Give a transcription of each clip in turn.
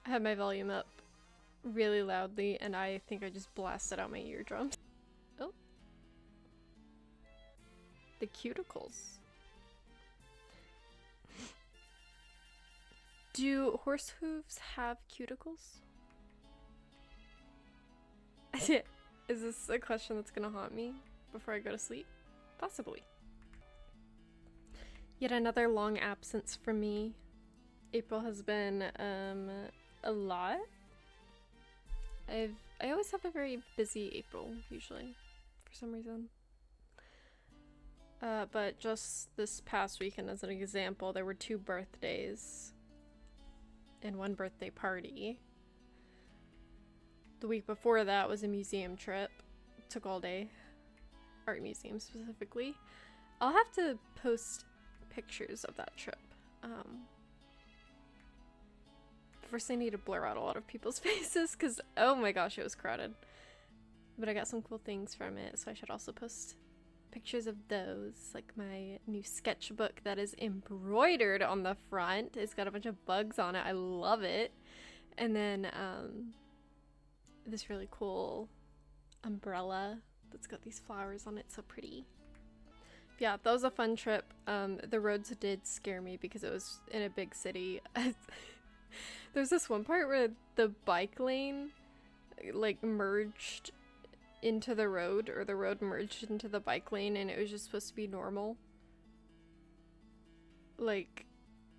I had my volume up really loudly, and I think I just blasted out my eardrums. Oh. The cuticles. Do horse hooves have cuticles? Is this a question that's gonna haunt me before I go to sleep? Possibly. Yet another long absence from me. April has been a lot. I always have a very busy April, usually, for some reason. But just this past weekend, as an example, there were 2 birthdays and 1 birthday party. The week before that was a museum trip. Took all day. Art museum specifically. I'll have to post pictures of that trip. First I need to blur out a lot of people's faces because oh my gosh, it was crowded. But I got some cool things from it, so I should also post pictures of those. Like my new sketchbook that is embroidered on the front. It's got a bunch of bugs on it. I love it. And then this really cool umbrella that's got these flowers on it. So pretty. Yeah, that was a fun trip. The roads did scare me because it was in a big city. There's this one part where the bike lane like merged into the road, or the road merged into the bike lane, and it was just supposed to be normal. Like,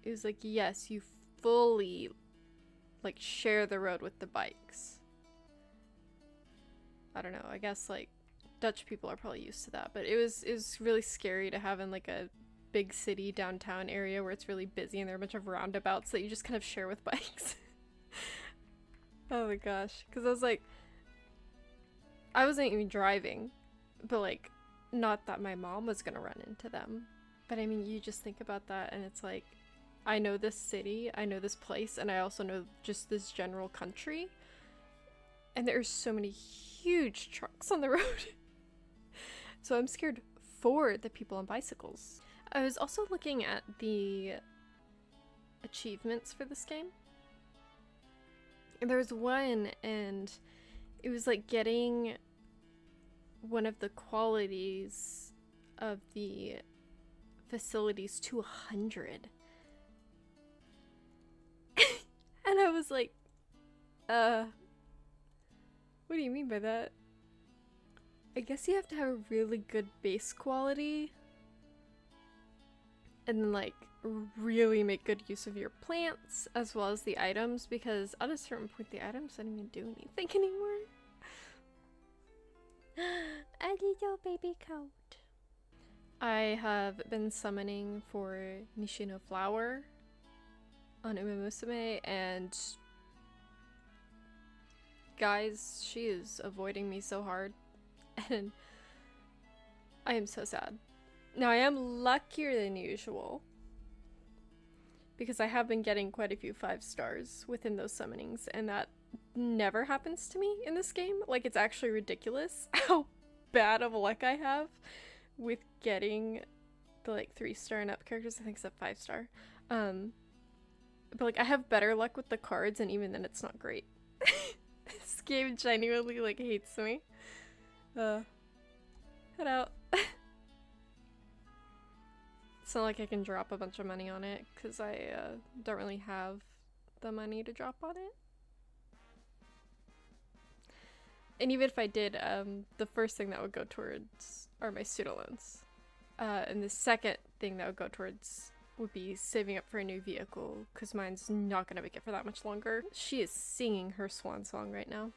it was like, yes, you fully like share the road with the bikes. I don't know, I guess like Dutch people are probably used to that, but it was really scary to have in like a big city downtown area where it's really busy and there are a bunch of roundabouts that you just kind of share with bikes. Oh my gosh, because I was like, I wasn't even driving, but like, not that my mom was gonna run into them, but I mean, you just think about that and it's like, I know this city, I know this place, and I also know just this general country, and there's so many huge trucks on the road. So I'm scared for the people on bicycles. I was also looking at the achievements for this game. And there was one, and it was like getting one of the qualities of the facilities to 100. And I was like, what do you mean by that? I guess you have to have a really good base quality and then like really make good use of your plants as well as the items, because at a certain point the items don't even do anything anymore. A little baby coat. I have been summoning for Nishino Flower on Umemusume, and guys, she is avoiding me so hard, and I am so sad. Now, I am luckier than usual because I have been getting quite a few 5 stars within those summonings, and that never happens to me in this game. Like, it's actually ridiculous how bad of luck I have with getting the like 3-star and up characters. I think it's a 5-star. But like, I have better luck with the cards, and even then it's not great. This game genuinely like hates me. Head out. It's not like I can drop a bunch of money on it because I don't really have the money to drop on it. And even if I did, the first thing that would go towards are my student loans. And the second thing that would go towards would be saving up for a new vehicle, because mine's not going to make it for that much longer. She is singing her swan song right now.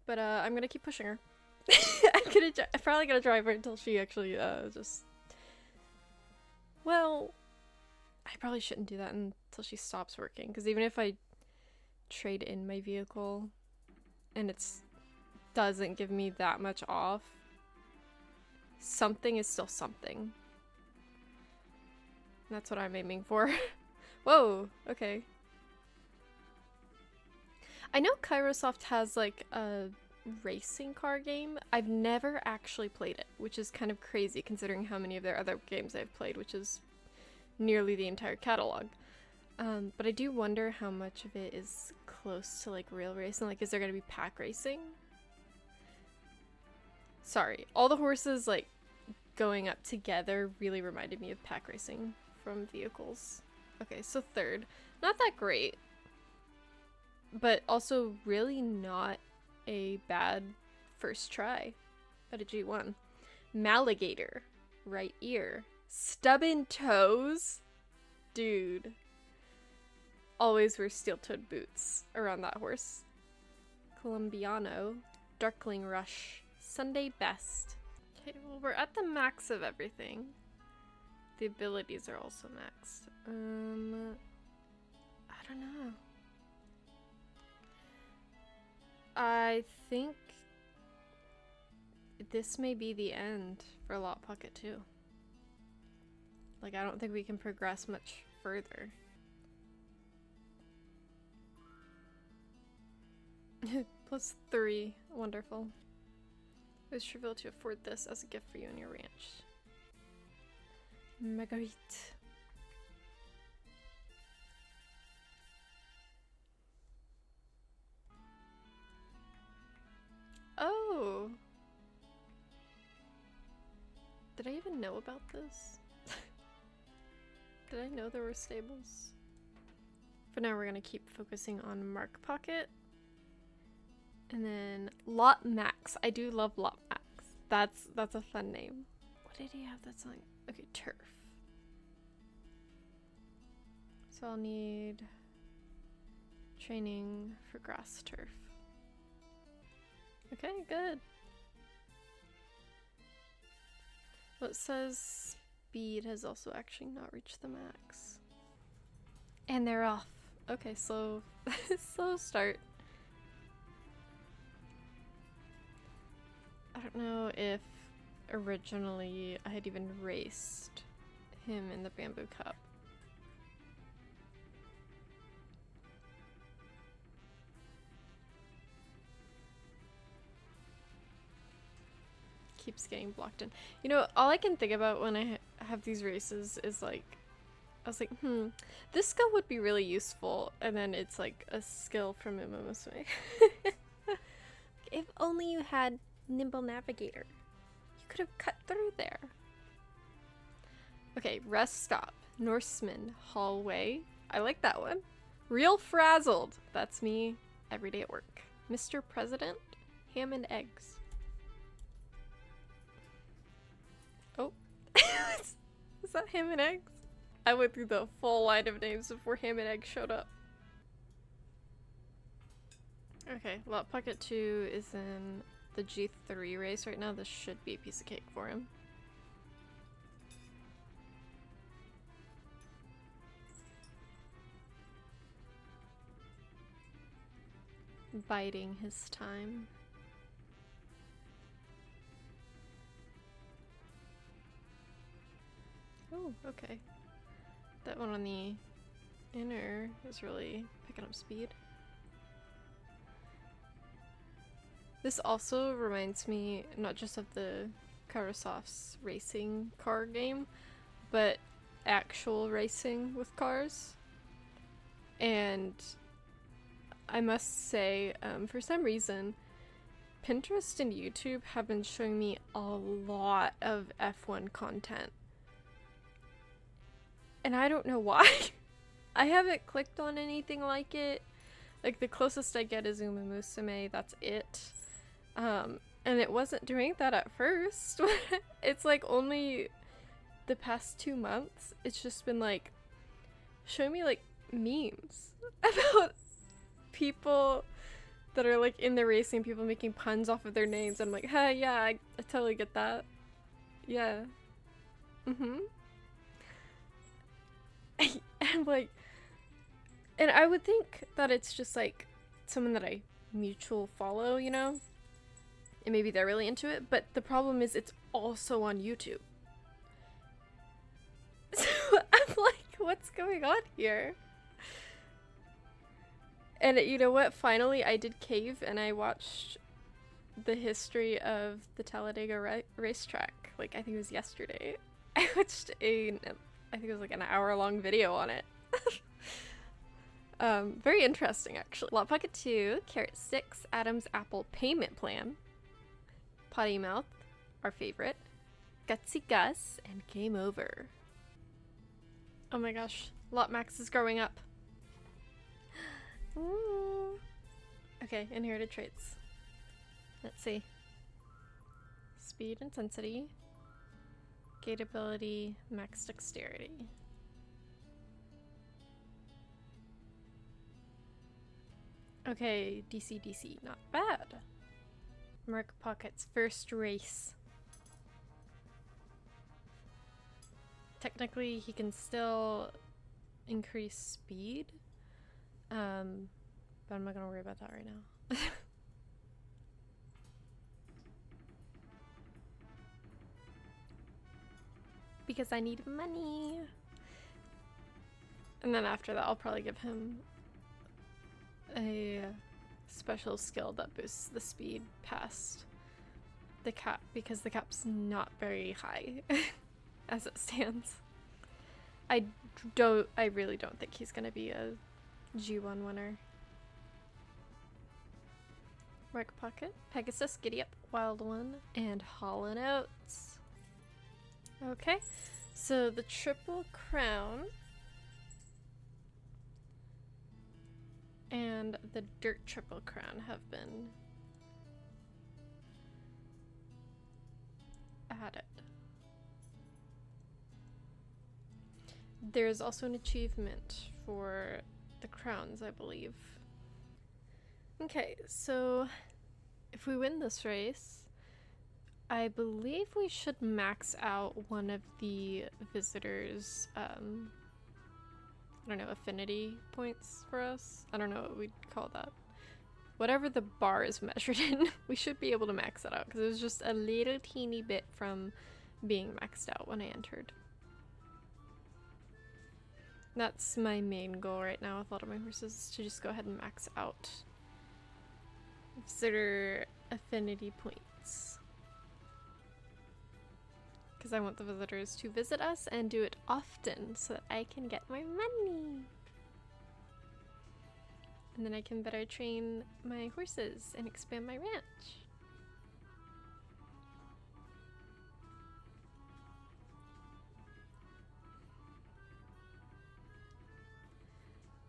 But I'm going to keep pushing her. I'm probably going to drive her until she actually just... Well, I probably shouldn't do that until she stops working, because even if I trade in my vehicle and it's doesn't give me that much off, something is still something. And that's what I'm aiming for. Whoa, okay. I know Kairosoft has like a racing car game. I've never actually played it, which is kind of crazy considering how many of their other games I've played, which is nearly the entire catalog. But I do wonder how much of it is close to like real racing. Like, is there gonna be pack racing? Sorry, all the horses like going up together really reminded me of pack racing from vehicles. Okay, so third, not that great, but also really not a bad first try at a G1. Maligator, right ear, stubborn toes, dude. Always wear steel-toed boots around that horse. Colombiano, Darkling Rush, Sunday Best. Okay, well we're at the max of everything. The abilities are also maxed. I don't know. I think this may be the end for Lop Pocket 2. Like, I don't think we can progress much further. +3. Wonderful. It was trivial to afford this as a gift for you and your ranch. Marguerite. Oh! Did I even know about this? Did I know there were stables? For now, we're gonna keep focusing on Mark Pocket. And then Lop Max. I do love Lop Max. That's a fun name. What did he have that's on? Okay, turf. So I'll need training for grass turf. Okay, good. Well, it says speed has also actually not reached the max. And they're off. Okay, slow start. I don't know if originally I had even raced him in the Bamboo Cup. Keeps getting blocked in. You know, all I can think about when I have these races is like, I was like, this skill would be really useful, and then it's like a skill from Musume. If only you had Nimble Navigator. You could have cut through there. Okay, rest stop. Norseman hallway. I like that one. Real frazzled. That's me every day at work. Mr. President, ham and eggs. Oh. Is that ham and eggs? I went through the full line of names before ham and eggs showed up. Okay, Lop Pocket 2 is in the G3 race right now. This should be a piece of cake for him. Biding his time. Oh, okay. That one on the inner is really picking up speed. This also reminds me not just of the Karasoft's racing car game, but actual racing with cars. And I must say, for some reason, Pinterest and YouTube have been showing me a lot of F1 content. And I don't know why. I haven't clicked on anything like it. Like, the closest I get is Uma Musume, that's it. And it wasn't doing that at first. It's like only the past 2 months, it's just been like, showing me like memes about people that are like in the racing, people making puns off of their names. I'm like, hey, yeah, I totally get that. Yeah. And like, and I would think that it's just like someone that I mutual follow, you know? And maybe they're really into it, but the problem is it's also on YouTube. So I'm like, what's going on here? And you know what? Finally, I did cave and I watched the history of the Talladega racetrack. Like, I think it was yesterday. I watched a I think it was like an hour-long video on it. Very interesting, actually. Lop Pocket 2, Carrot 6, Adam's Apple Payment Plan, Potty Mouth, our favorite, Gutsy Gus, and Game Over. Oh my gosh, Lop Max is growing up. Ooh. Okay, inherited traits. Let's see. Speed, intensity, gait ability, max dexterity. Okay, DC, not bad. Mark Pocket's first race. Technically, he can still increase speed, but I'm not gonna worry about that right now. Because I need money. And then after that, I'll probably give him a special skill that boosts the speed past the cap, because the cap's not very high as it stands. I really don't think he's gonna be a G1 winner. Mark Pocket, Pegasus, Giddy Up, Wild One, and Hollow Notes. Okay, so the Triple Crown and the Dirt Triple Crown have been added. There's also an achievement for the crowns, I believe. Okay, so if we win this race, I believe we should max out one of the visitors' I don't know, affinity points for us. I don't know what we'd call that. Whatever the bar is measured in, we should be able to max that out, because it was just a little teeny bit from being maxed out when I entered. That's my main goal right now with a lot of my horses, is to just go ahead and max out visitor affinity points. Because I want the visitors to visit us and do it often so that I can get more money. And then I can better train my horses and expand my ranch.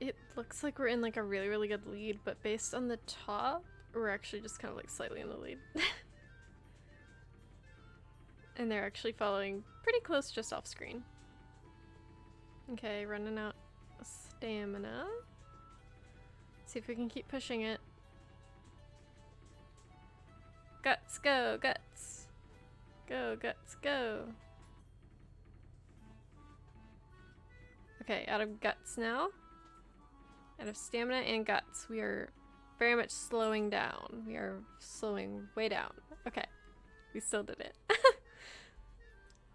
It looks like we're in like a really, really good lead, but based on the top, we're actually just kind of like slightly in the lead. And they're actually following pretty close just off screen. Okay, running out of stamina. See if we can keep pushing it. Guts, go, guts. Go, guts, go. Okay, out of guts now. Out of stamina and guts. We are very much slowing down. We are slowing way down. Okay, we still did it.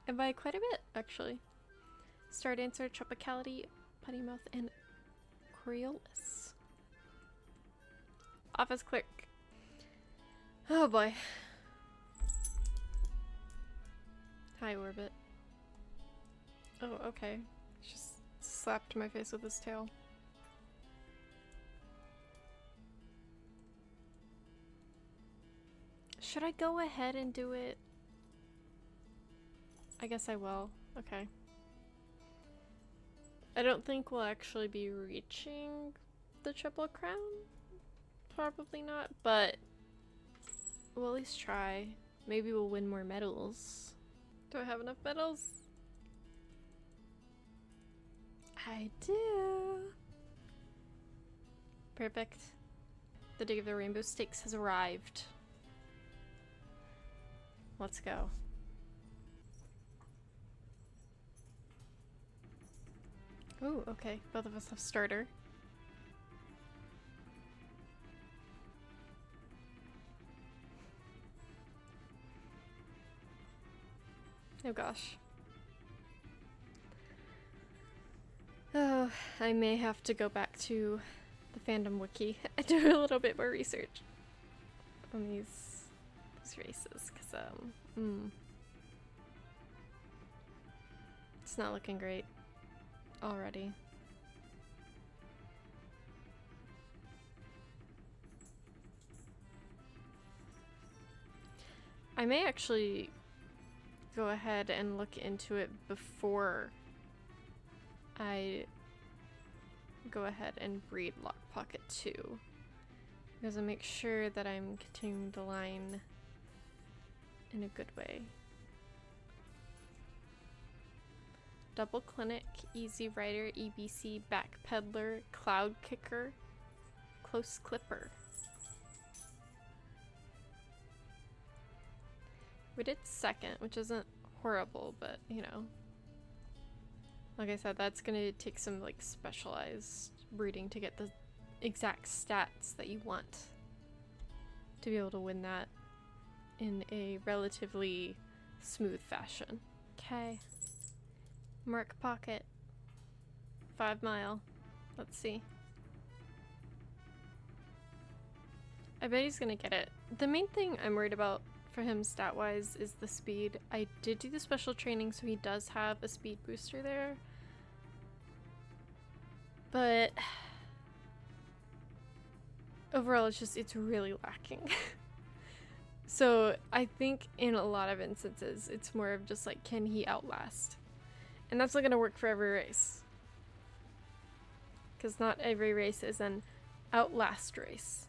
And by quite a bit, actually. Star Dancer, Tropicality, Putty Mouth, and Coriolis. Office clerk. Oh boy. Hi, Orbit. Oh, okay. Just slapped my face with his tail. Should I go ahead and do it? I guess I will. Okay. I don't think we'll actually be reaching the Triple Crown. Probably not, but we'll at least try. Maybe we'll win more medals. Do I have enough medals? I do. Perfect. The day of the Rainbow Stakes has arrived. Let's go. Ooh, okay. Both of us have starter. Oh gosh. Oh, I may have to go back to the fandom wiki and do a little bit more research on these races, because it's not looking great. already. I may actually go ahead and look into it before I go ahead and breed Lop Pocket 2. Because I make sure that I'm continuing the line in a good way. Double Clinic, Easy Rider, EBC, Back Peddler, Cloud Kicker, Close Clipper. We did second, which isn't horrible, but you know. Like I said, that's gonna take some like specialized breeding to get the exact stats that you want to be able to win that in a relatively smooth fashion. Okay. Mark Pocket. 5 mile. Let's see. I bet he's gonna get it. The main thing I'm worried about for him stat-wise is the speed. I did do the special training, so he does have a speed booster there. But overall, it's really lacking. So I think in a lot of instances, it's more of just like, can he outlast? And that's not gonna work for every race. Because not every race is an outlast race.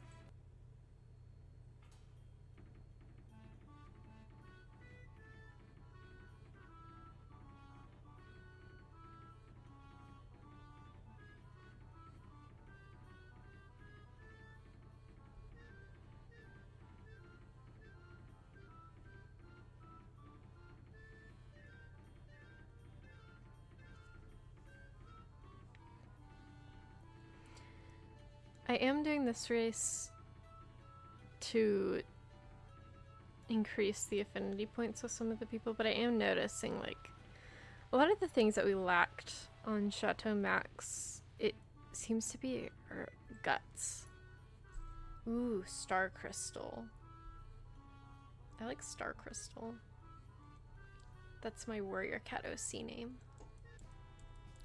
I am doing this race to increase the affinity points with some of the people, but I am noticing like a lot of the things that we lacked on Chateau Max, it seems to be our guts. Ooh, Star Crystal. I like Star Crystal. That's my Warrior Cat OC name.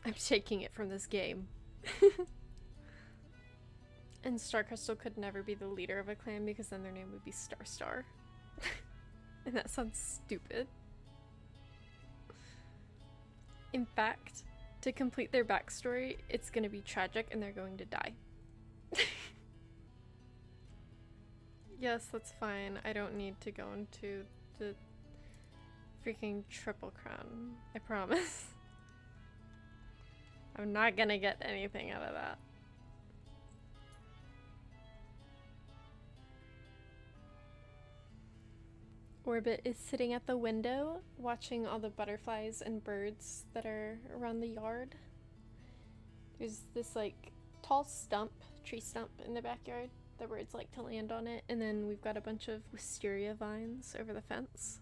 I'm taking it from this game. And Star Crystal could never be the leader of a clan because then their name would be Star. And that sounds stupid. In fact, to complete their backstory, it's gonna be tragic and they're going to die. Yes, that's fine. I don't need to go into the freaking Triple Crown. I promise. I'm not gonna get anything out of that. Orbit is sitting at the window watching all the butterflies and birds that are around the yard. There's this like tall tree stump in the backyard. The birds like to land on it, and then we've got a bunch of wisteria vines over the fence.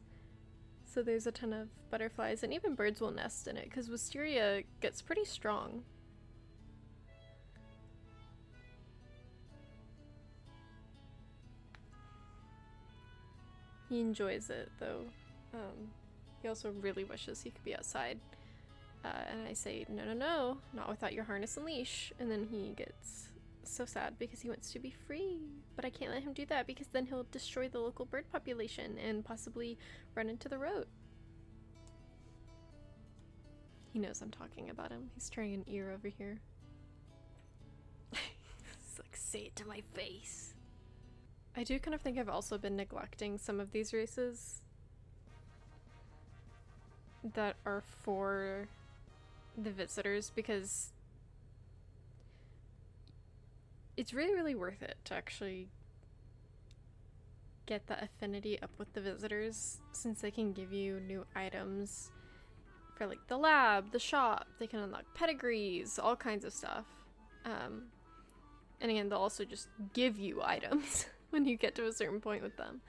So there's a ton of butterflies, and even birds will nest in it because wisteria gets pretty strong. He enjoys it, though. He also really wishes he could be outside. And I say, no, no, no, not without your harness and leash. And then he gets so sad because he wants to be free. But I can't let him do that because then he'll destroy the local bird population and possibly run into the road. He knows I'm talking about him. He's turning an ear over here. It's like, say it to my face. I do kind of think I've also been neglecting some of these races that are for the visitors because it's really, really worth it to actually get that affinity up with the visitors since they can give you new items for like the lab, the shop, they can unlock pedigrees, all kinds of stuff. And again, they'll also just give you items when you get to a certain point with them.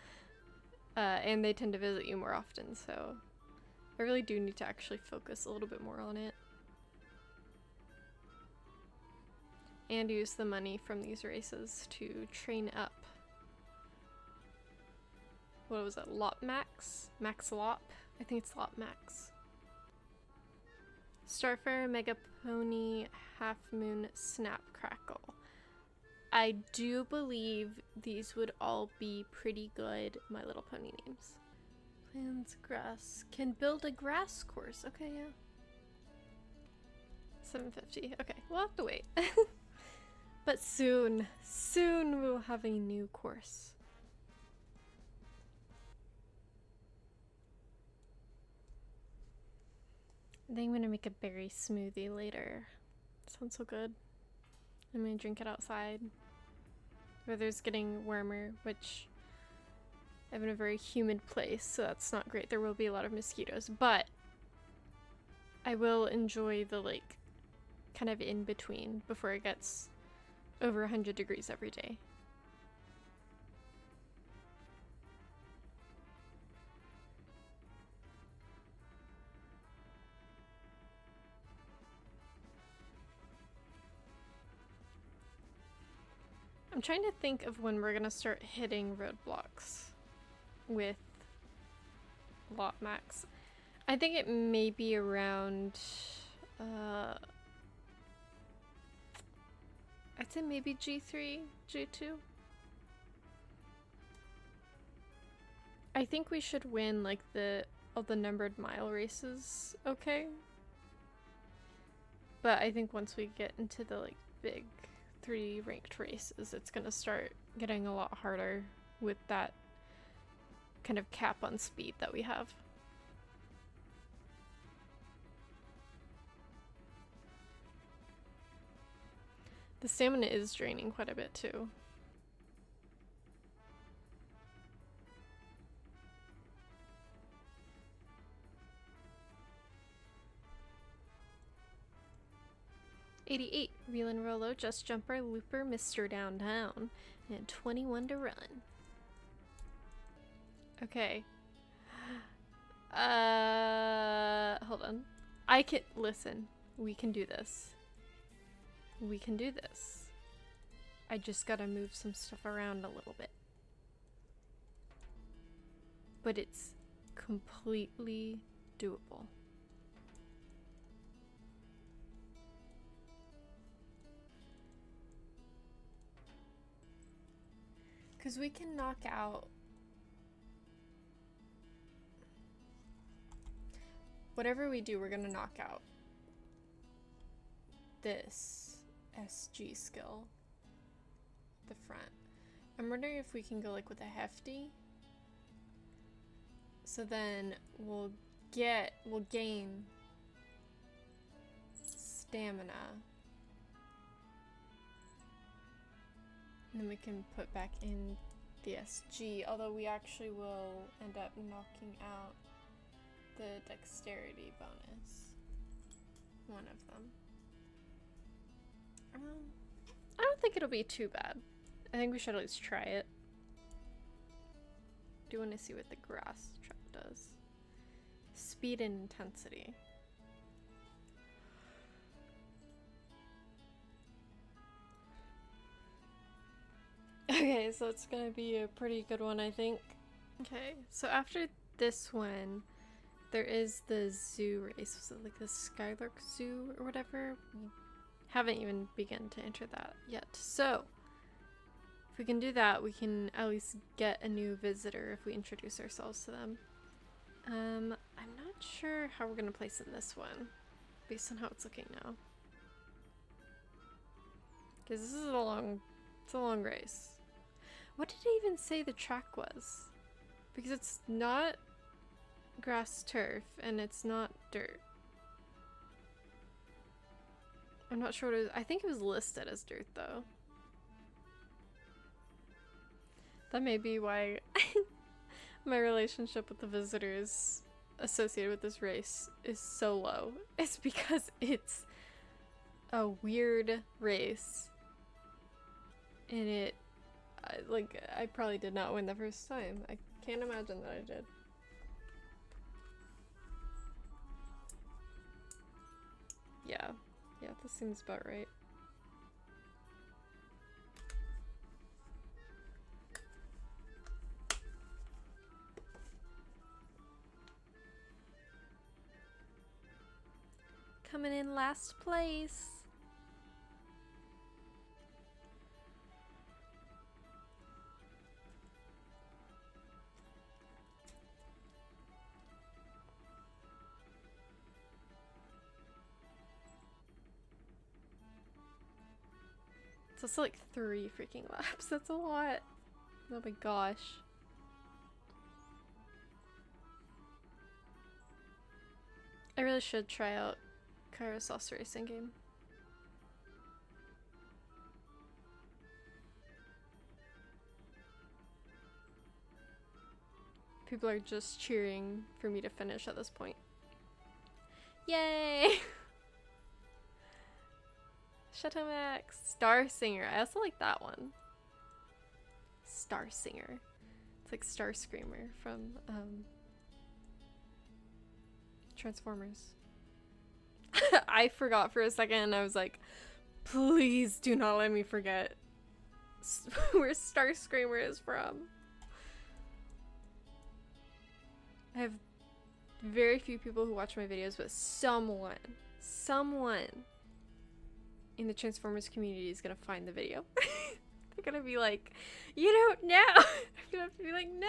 And they tend to visit you more often, so I really do need to actually focus a little bit more on it. And use the money from these races to train up. What was it? Lop Max? Max Lop? I think it's Lop Max. Starfire, Mega Pony, Half Moon, Snap, Crackle. I do believe these would all be pretty good My Little Pony names. Plans grass. Can build a grass course. Okay, yeah. 750. Okay, we'll have to wait. But soon we'll have a new course. I think I'm gonna make a berry smoothie later. Sounds so good. I'm gonna drink it outside. Weather's getting warmer, which I'm in a very humid place, so that's not great. There will be a lot of mosquitoes, but I will enjoy the like kind of in between before it gets over 100 degrees every day. I'm trying to think of when we're gonna start hitting roadblocks with Lop Max. I think it may be around, I'd say maybe G3, G2. I think we should win like all the numbered mile races, okay? But I think once we get into the like big 3 ranked races, it's gonna start getting a lot harder with that kind of cap on speed that we have. The stamina is draining quite a bit too. $88, Reel and Rolo, Just Jumper, Looper, Mr. Downtown, and 21 to run. Okay. Hold on. Listen, we can do this. We can do this. I just gotta move some stuff around a little bit. But it's completely doable. Because we can knock out whatever we do, we're gonna knock out this SG skill at the front. I'm wondering if we can go like with a hefty. So then we'll gain stamina. And then we can put back in the SG, although we actually will end up knocking out the dexterity bonus. One of them. I don't think it'll be too bad. I think we should at least try it. Do want to see what the grass trap does. Speed and intensity. Okay, so it's gonna be a pretty good one, I think. Okay, so after this one, there is the zoo race. Was it like the Skylark Zoo or whatever? We haven't even begun to enter that yet. So, if we can do that, we can at least get a new visitor if we introduce ourselves to them. I'm not sure how we're gonna place in this one, based on how it's looking now. Because this is it's a long race. What did it even say the track was? Because it's not grass turf and it's not dirt. I'm not sure what it is. I think it was listed as dirt though. That may be why my relationship with the visitors associated with this race is so low. It's because it's a weird race. And I probably did not win the first time. I can't imagine that I did. Yeah, this seems about right. coming in last place. It's also like 3 freaking laps. That's a lot. Oh my gosh. I really should try out Kairos Sauce Racing game. People are just cheering for me to finish at this point. Yay! Lop Max. Star Singer. I also like that one. Star Singer. It's like Starscream I from Transformers. I forgot for a second and I was like, please do not let me forget where Starscream I is from. I have very few people who watch my videos, but someone in the Transformers community is gonna find the video. They're gonna be like, you don't know. I'm gonna have to be like, no,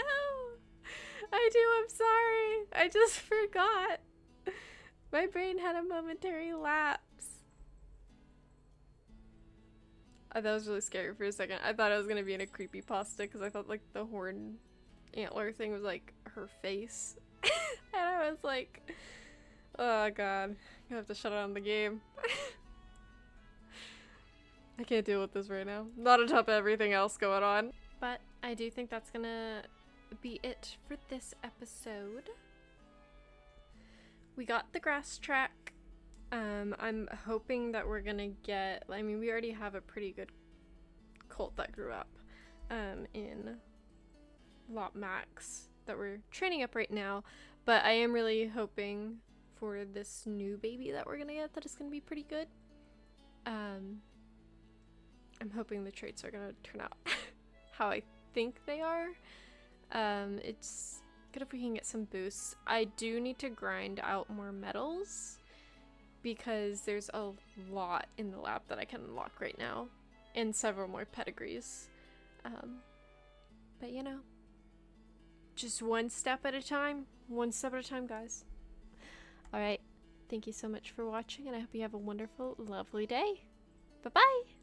I do, I'm sorry. I just forgot. My brain had a momentary lapse. That was really scary for a second. I thought I was gonna be in a creepypasta because I thought like the horn antler thing was like her face. And I was like, oh god, I have to shut down the game. I can't deal with this right now. Not on top of everything else going on. But I do think that's gonna be it for this episode. We got the grass track. I'm hoping that we're gonna get, I mean, we already have a pretty good colt that grew up in Lop Max that we're training up right now, but I am really hoping for this new baby that we're gonna get that it's gonna be pretty good. I'm hoping the traits are gonna turn out how I think they are. It's good if we can get some boosts. I do need to grind out more medals because there's a lot in the lab that I can unlock right now and several more pedigrees. But you know, just one step at a time, guys. Alright, thank you so much for watching and I hope you have a wonderful, lovely day. Bye-bye!